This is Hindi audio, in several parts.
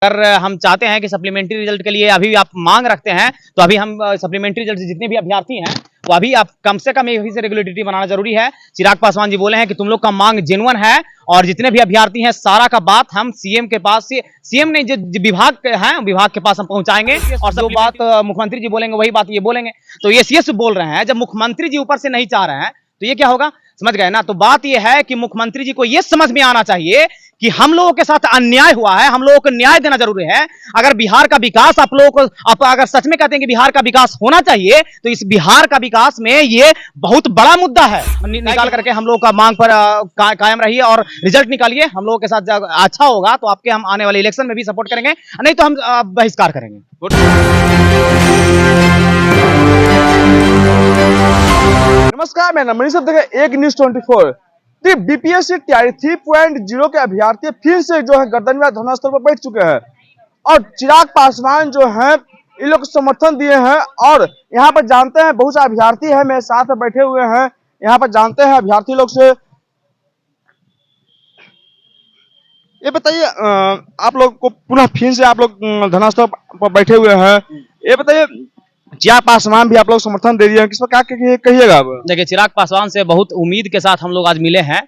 अगर हम चाहते हैं कि सप्लीमेंट्री रिजल्ट के लिए अभी आप मांग रखते हैं तो अभी हम सप्लीमेंट्री रिजल्ट जितने भी अभ्यर्थी हैं तो अभी आप कम से कम यही से रेगुलेटरी बनाना जरूरी है। चिराग पासवान जी बोले हैं कि तुम लोग का मांग जेन्युइन है और जितने भी अभ्यर्थी हैं सारा का बात हम सीएम के पास से सीएम ने जो विभाग हैं विभाग के पास हम पहुंचाएंगे और जो बात मुख्यमंत्री जी बोलेंगे वही बात ये बोलेंगे। तो ये बोल रहे हैं, जब मुख्यमंत्री जी ऊपर से नहीं चाह रहे हैं तो ये क्या होगा, समझ गए ना। तो बात ये है कि मुख्यमंत्री जी को ये समझ में आना चाहिए कि हम लोगों के साथ अन्याय हुआ है, हम लोगों को न्याय देना जरूरी है। अगर बिहार का विकास आप लोगों को आप अगर सच में कहते हैं कि बिहार का विकास होना चाहिए तो इस बिहार का विकास में ये बहुत बड़ा मुद्दा है। निकाल करके हम लोगों का मांग पर कायम रहिए और रिजल्ट निकालिए। हम लोगों के साथ अच्छा होगा तो आपके हम आने वाले इलेक्शन में भी सपोर्ट करेंगे, नहीं तो हम बहिष्कार करेंगे। नमस्कार, मैं मनीष देखे एक न्यूज 24। बीपीएससी तैयारी 3.0 के अभ्यर्थी फिर से जो है गर्दनीबाग धरना स्थल पर बैठ चुके हैं और चिराग पासवान जो है इन लोग को समर्थन दिए हैं। और यहाँ पर जानते हैं बहुत सारे अभ्यर्थी हैं मेरे साथ में बैठे हुए हैं, यहाँ पर जानते हैं अभ्यर्थी लोग से। ये बताइए, आप लोग को पुनः फिर से आप लोग धरना स्थल पर बैठे हुए हैं, ये बताइए चिराग पासवान भी आप लोग समर्थन दे दिए हैं, किस पर क्या कहिएगा आप? देखिए, चिराग पासवान से बहुत उम्मीद के साथ हम लोग आज मिले हैं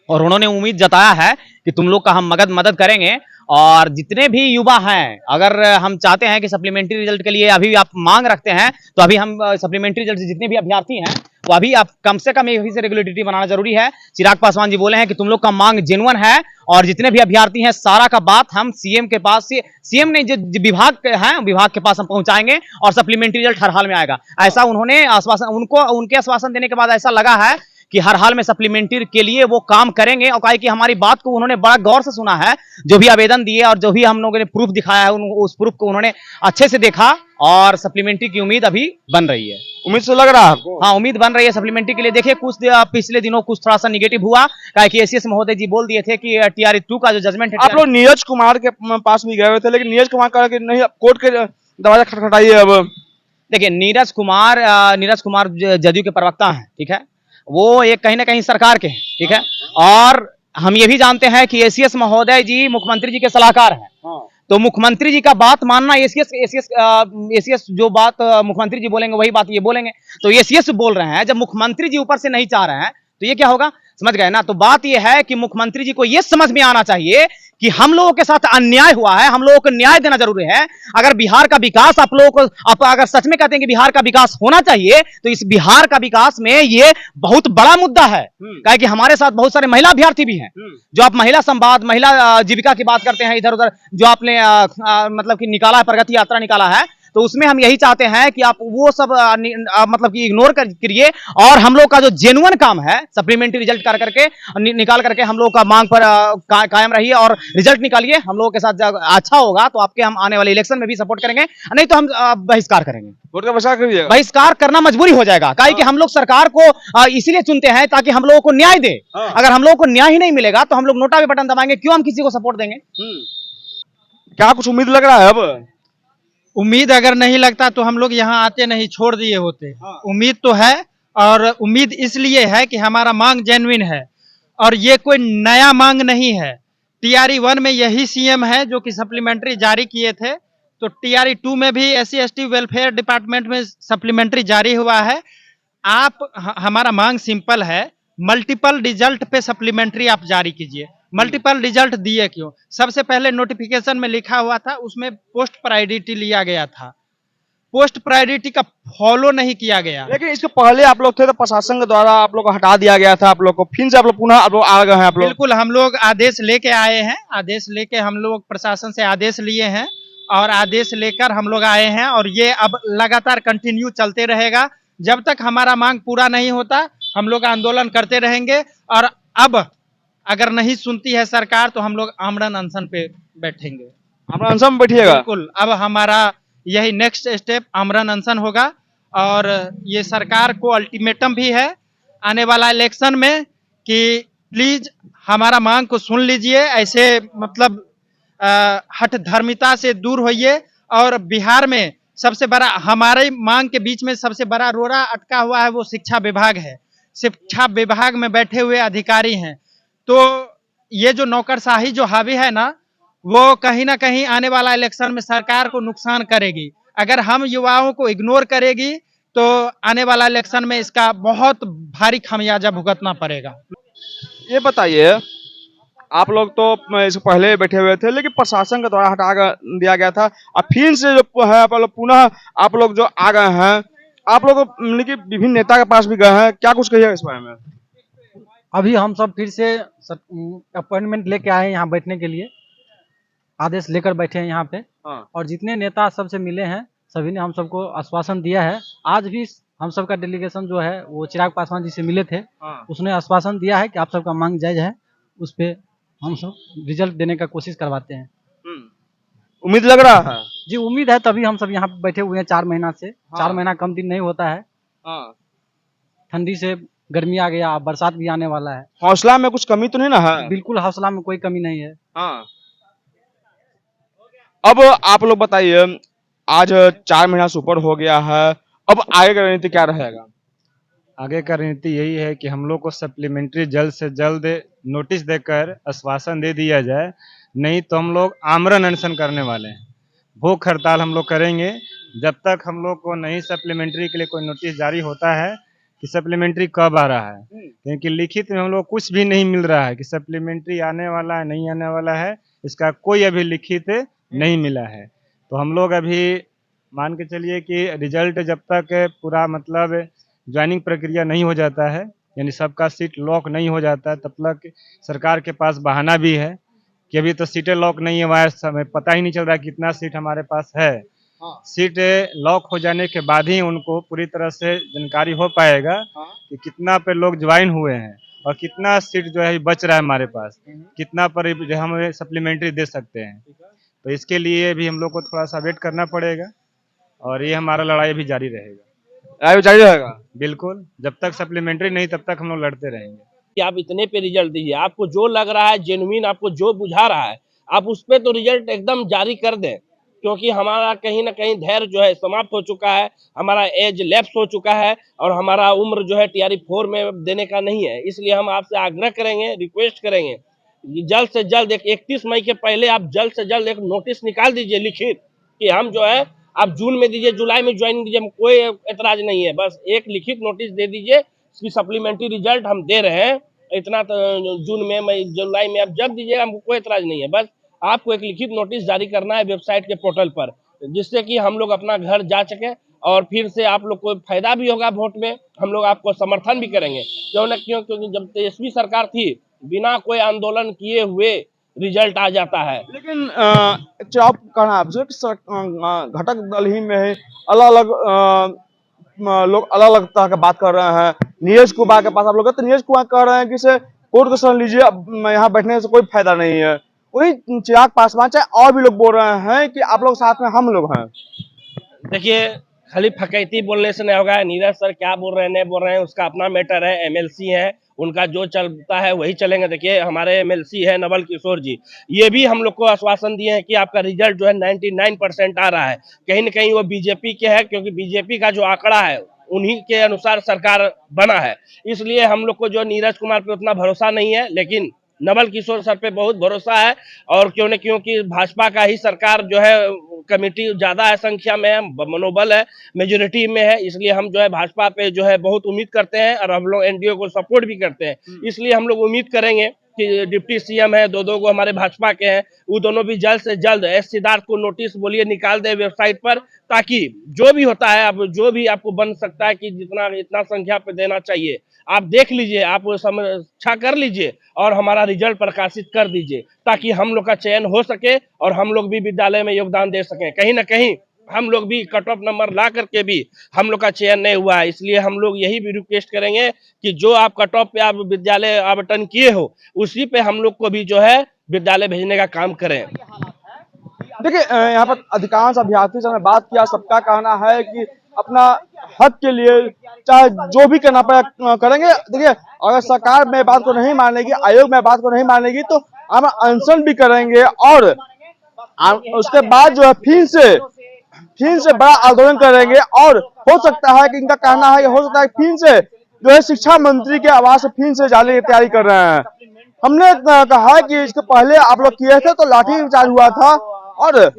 और उन्होंने उम्मीद जताया है कि तुम लोग का हम मदद करेंगे। और जितने भी युवा हैं, अगर हम चाहते हैं कि सप्लीमेंट्री रिजल्ट के लिए अभी आप मांग रखते हैं तो अभी हम सप्लीमेंट्री रिजल्ट जितने भी अभ्यर्थी हैं तो अभी आप कम से कम यही से रेगुलेटरी बनाना जरूरी है। चिराग पासवान जी बोले हैं कि तुम लोग का मांग जेन्युइन है और जितने भी अभ्यर्थी हैं सारा का बात हम सीएम के पास से सीएम ने जो विभाग हैं विभाग के पास हम पहुंचाएंगे और सप्लीमेंट्री रिजल्ट हर हाल में आएगा। ऐसा उन्होंने आश्वासन उनके आश्वासन देने के बाद ऐसा लगा है कि हर हाल में सप्लीमेंट्री के लिए वो काम करेंगे। और कहा कि हमारी बात को उन्होंने बड़ा गौर से सुना है, जो भी आवेदन दिए और जो भी हम लोगों ने प्रूफ दिखाया है उस प्रूफ को उन्होंने अच्छे से देखा और सप्लीमेंट्री की उम्मीद अभी बन रही है। उम्मीद से लग रहा है आपको? हाँ, उम्मीद बन रही है सप्लीमेंट्री के लिए। देखिए, कुछ पिछले दिनों कुछ थोड़ा सा निगेटिव हुआ, कहा कि एसीएस महोदय जी बोल दिए थे कि टीआरई 2 का जो जजमेंट है। आप लोग नीरज कुमार के पास भी गए हुए थे, लेकिन नीरज कुमार कहा कि नहीं, कोर्ट के दरवाजा खटखटाइए। अब देखिए, नीरज कुमार जदयू के प्रवक्ता हैं, ठीक है, वो एक कहीं ना कहीं सरकार के हैं, ठीक है। और हम ये भी जानते हैं कि एसीएस महोदय जी मुख्यमंत्री जी के सलाहकार हैं। तो मुख्यमंत्री जी का बात मानना, एसीएस जो बात मुख्यमंत्री जी बोलेंगे वही बात ये बोलेंगे। तो एसीएस बोल रहे हैं, जब मुख्यमंत्री जी ऊपर से नहीं चाह रहे हैं तो ये क्या होगा, समझ गए ना। तो बात ये है कि मुख्यमंत्री जी को ये समझ में आना चाहिए कि हम लोगों के साथ अन्याय हुआ है, हम लोगों को न्याय देना जरूरी है। अगर बिहार का विकास आप लोगों को आप अगर सच में कहते हैं कि बिहार का विकास होना चाहिए तो इस बिहार का विकास में ये बहुत बड़ा मुद्दा है। कि हमारे साथ बहुत सारे महिला अभ्यर्थी भी हैं, जो आप महिला संवाद महिला जीविका की बात करते हैं, इधर उधर जो आपने मतलब कि निकाला है, प्रगति यात्रा निकाला है, तो उसमें हम यही चाहते हैं कि आप वो सब मतलब कि इग्नोर करिए और हम लोग का जो जेन्युइन काम है सप्लीमेंट्री रिजल्ट कर करके निकाल करके हम लोग का मांग पर कायम रहिए और रिजल्ट निकालिए। हम लोगों के साथ अच्छा होगा तो आपके हम आने वाले इलेक्शन में भी सपोर्ट करेंगे, नहीं तो हम बहिष्कार करेंगे। बहिष्कार करना मजबूरी हो जाएगा, काहे कि हम लोग सरकार को इसीलिए चुनते हैं ताकि हम लोगों को न्याय दे। अगर हम लोगों को न्याय ही नहीं मिलेगा तो हम लोग नोटा पे बटन दबाएंगे, क्यों हम किसी को सपोर्ट देंगे। क्या कुछ उम्मीद लग रहा है? अब उम्मीद अगर नहीं लगता तो हम लोग यहाँ आते नहीं, छोड़ दिए होते। उम्मीद तो है और उम्मीद इसलिए है कि हमारा मांग जेन्युइन है और ये कोई नया मांग नहीं है। टीआरई 1 में यही सीएम है जो कि सप्लीमेंट्री जारी किए थे, तो टीआरई 2 में भी एससी एसटी वेलफेयर डिपार्टमेंट में सप्लीमेंट्री जारी हुआ है। आप हमारा मांग सिंपल है, मल्टीपल रिजल्ट पे सप्लीमेंट्री आप जारी कीजिए। मल्टीपल रिजल्ट दिए क्यों? सबसे पहले नोटिफिकेशन में लिखा हुआ था, उसमें पोस्ट प्रायोरिटी लिया गया था, पोस्ट प्रायोरिटी का फॉलो नहीं किया गया। लेकिन इसके पहले आप लोग थे तो प्रशासन के द्वारा आप लोग को हटा दिया गया था, आप लोग को फिर से आप लोग पुनः आप लोग आ गए हैं। आप लोग बिल्कुल, हम लोग आदेश लेके आए हैं, आदेश लेके हम लोग प्रशासन से आदेश लिए हैं और आदेश लेकर हम लोग आए हैं और ये अब लगातार कंटिन्यू चलते रहेगा। जब तक हमारा मांग पूरा नहीं होता हम लोग आंदोलन करते रहेंगे। और अब अगर नहीं सुनती है सरकार तो हम लोग आमरण अनशन पे बैठेंगे। आमरण अनशन में बैठिएगा? बिल्कुल, अब हमारा यही नेक्स्ट स्टेप आमरण अनशन होगा। और ये सरकार को अल्टीमेटम भी है आने वाला इलेक्शन में कि प्लीज हमारा मांग को सुन लीजिए, ऐसे मतलब हठ धर्मिता से दूर होइए। और बिहार में सबसे बड़ा हमारे मांग के बीच में सबसे बड़ा रोड़ा अटका हुआ है वो शिक्षा विभाग है। शिक्षा विभाग में बैठे हुए अधिकारी हैं, तो ये जो नौकरशाही जो हावी है ना, वो कहीं ना कहीं आने वाला इलेक्शन में सरकार को नुकसान करेगी। अगर हम युवाओं को इग्नोर करेगी तो आने वाला इलेक्शन में इसका बहुत भारी खामियाजा भुगतना पड़ेगा। ये बताइए, आप लोग तो इससे पहले बैठे हुए थे लेकिन प्रशासन के द्वारा हटा दिया गया था, अब फिर से जो है पुनः आप लोग जो आ गए हैं, आप लोग मतलब कि विभिन्न नेता के पास भी गए हैं, क्या कुछ कहिए इस बारे में? अभी हम सब फिर से अपॉइंटमेंट लेके आए हैं यहाँ बैठने के लिए, आदेश लेकर बैठे हैं यहाँ पे। हाँ। और जितने नेता सबसे मिले हैं सभी ने हम सबको आश्वासन दिया है। आज भी हम सबका डेलीगेशन जो है वो चिराग पासवान जी से मिले थे, हाँ। उसने आश्वासन दिया है कि आप सबका मांग जायज है, उस पे हम सब रिजल्ट देने का कोशिश करवाते हैं। उम्मीद लग रहा है। जी उम्मीद है, तभी हम सब यहाँ पे बैठे हुए हैं 4 महीना से। हाँ। 4 महीना कम दिन नहीं होता है। हाँ। ठंडी से गर्मी आ गया, बरसात भी आने वाला है। हौसला में कुछ कमी तो नहीं ना है? बिल्कुल हौसला में कोई कमी नहीं है। हाँ। अब आप लोग बताइए, आज 4 महीना से ऊपर हो गया है, अब आगे का रणनीति क्या रहेगा? आगे का रणनीति यही है कि हम लोग को सप्लीमेंट्री जल्द से जल्द नोटिस देकर आश्वासन दे दिया जाए, नहीं तो हम लोग आमरण अनशन करने वाले हैं। भूख हड़ताल हम लोग करेंगे जब तक हम लोग को नहीं सप्लीमेंट्री के लिए कोई नोटिस जारी होता है कि सप्लीमेंट्री कब आ रहा है, क्योंकि लिखित में हम लोग कुछ भी नहीं मिल रहा है कि सप्लीमेंट्री आने वाला है नहीं आने वाला है, इसका कोई अभी लिखित नहीं मिला है। तो हम लोग अभी मान के चलिए कि रिजल्ट जब तक पूरा मतलब ज्वाइनिंग प्रक्रिया नहीं हो जाता है, यानी सबका सीट लॉक नहीं हो जाता है, तब तक सरकार के पास बहाना भी है कि अभी तो सीटें लॉक नहीं है, वहाँ समय पता ही नहीं चल रहा कितना सीट हमारे पास है। सीट लॉक हो जाने के बाद ही उनको पूरी तरह से जानकारी हो पाएगा कि कितना पे लोग ज्वाइन हुए हैं और कितना सीट जो है बच रहा है हमारे पास, कितना पर जो हम सप्लीमेंट्री दे सकते हैं। तो इसके लिए भी हम लोग को थोड़ा सा वेट करना पड़ेगा और ये हमारा लड़ाई भी जारी रहेगा। जारी रहेगा। बिल्कुल, जब तक सप्लीमेंट्री नहीं तब तक हम लोग लड़ते रहेंगे। कि आप इतने पे रिजल्ट दीजिए, आपको जो लग रहा है जेन्युइन, आपको जो बुझा रहा है आप उस पे तो रिजल्ट एकदम जारी कर दें, क्योंकि हमारा कहीं ना कहीं धैर्य जो है समाप्त हो चुका है, हमारा एज लैप्स हो चुका है और हमारा उम्र जो है टीआरई 4 में देने का नहीं है। इसलिए हम आपसे आग्रह करेंगे, रिक्वेस्ट करेंगे, जल्द से जल्द 31 मई के पहले आप जल्द से जल्द एक नोटिस निकाल दीजिए लिखित कि हम जो है आप जून में दीजिए, जुलाई में ज्वाइन दीजिए, कोई एतराज नहीं है। बस एक लिखित नोटिस दे दीजिए कि सप्लीमेंट्री रिजल्ट हम दे रहे हैं, इतना तो जून में, मई, जुलाई में आप जब दीजिएगा हमको कोई एतराज नहीं है। बस आपको एक लिखित नोटिस जारी करना है वेबसाइट के पोर्टल पर, जिससे कि हम लोग अपना घर जा सके और फिर से आप लोग को फायदा भी होगा। वोट में हम लोग आपको समर्थन भी करेंगे, क्यों न क्यों, क्योंकि जब तेजस्वी सरकार थी बिना कोई आंदोलन किए हुए रिजल्ट आ जाता है। लेकिन आप कहना आपसे घटक दल ही में है, अलग अलग लोग अलग अलग तरह की बात कर रहे हैं। नीरज कुमार के पास आप लोग, तो नीरज कुमार कह रहे हैं कि इसे कोर्ट का शरण लीजिए, अब यहाँ बैठने से कोई फायदा नहीं है। वही चिराग पासवान चाहे और भी लोग बोल रहे हैं कि आप लोग साथ में हम लोग हैं। देखिए, खाली फकैती बोलने से नहीं होगा। नीरज सर क्या बोल रहे हैं नहीं बोल रहे हैं उसका अपना मैटर है, एमएलसी है, उनका जो चलता है वही चलेंगे। देखिए, हमारे एमएलसी है नवल किशोर जी, ये भी हम लोग को आश्वासन दिए हैं कि आपका रिजल्ट जो है 99% आ रहा है। कहीं न कहीं वो बीजेपी के है, क्योंकि बीजेपी का जो आंकड़ा है उन्हीं के अनुसार सरकार बना है। इसलिए हम लोग को जो नीरज कुमार पे उतना भरोसा नहीं है, लेकिन नवल किशोर सर पे बहुत भरोसा है। और क्यों न क्योंकि भाजपा का ही सरकार जो है, कमेटी ज्यादा है, संख्या में है, मनोबल है, मेजोरिटी में है, इसलिए हम जो है भाजपा पे जो है बहुत उम्मीद करते हैं और हम लोग एनडीए को सपोर्ट भी करते हैं। इसलिए हम लोग उम्मीद करेंगे कि डिप्टी सीएम है, दो को हमारे भाजपा के हैं, वो दोनों भी जल्द से जल्द एस सिद्धार्थ को नोटिस बोलिए निकाल दे वेबसाइट पर, ताकि जो भी होता है, अब जो भी आपको बन सकता है कि जितना इतना संख्या पे देना चाहिए आप देख लीजिए, आप समीक्षा कर लीजिए और हमारा रिजल्ट प्रकाशित कर दीजिए, ताकि हम लोग का चयन हो सके और हम लोग भी विद्यालय में योगदान दे सकें। कहीं ना कहीं हम लोग भी कट ऑफ नंबर ला करके भी हम लोग का चयन नहीं हुआ है, इसलिए हम लोग यही भी रिक्वेस्ट करेंगे कि जो आप कट ऑफ पे आप विद्यालय आवंटन किए हो उसी पे हम लोग को भी जो है विद्यालय भेजने का काम करें। देखिए, यहाँ पर अधिकांश अभ्यर्थी से बात किया, सबका कहना है कि अपना हक के लिए चाहे जो भी करना पड़े करेंगे। देखिए, अगर सरकार में बात को नहीं मानेगी, आयोग में बात को नहीं मानेगी, तो हम अनशन भी करेंगे और उसके बाद जो है फिर से बड़ा आंदोलन करेंगे। और हो सकता है कि इनका कहना है कि हो सकता है फिर से जो है शिक्षा मंत्री के आवास से फिर से जाने की तैयारी कर रहे हैं। हमने कहा है कि इसके पहले आप लोग किए थे तो लाठी चार्ज हुआ था और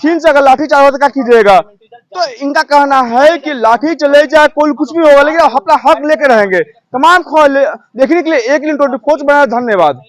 फिर से अगर लाठी चार्ज होता क्या कीजिएगा। तो इनका कहना है कि लाठी चले जाए कोई कुछ भी होगा लेकिन अपना हक लेके रहेंगे। तमाम खबर देखने के लिए 1 24 बनाए धन्यवाद।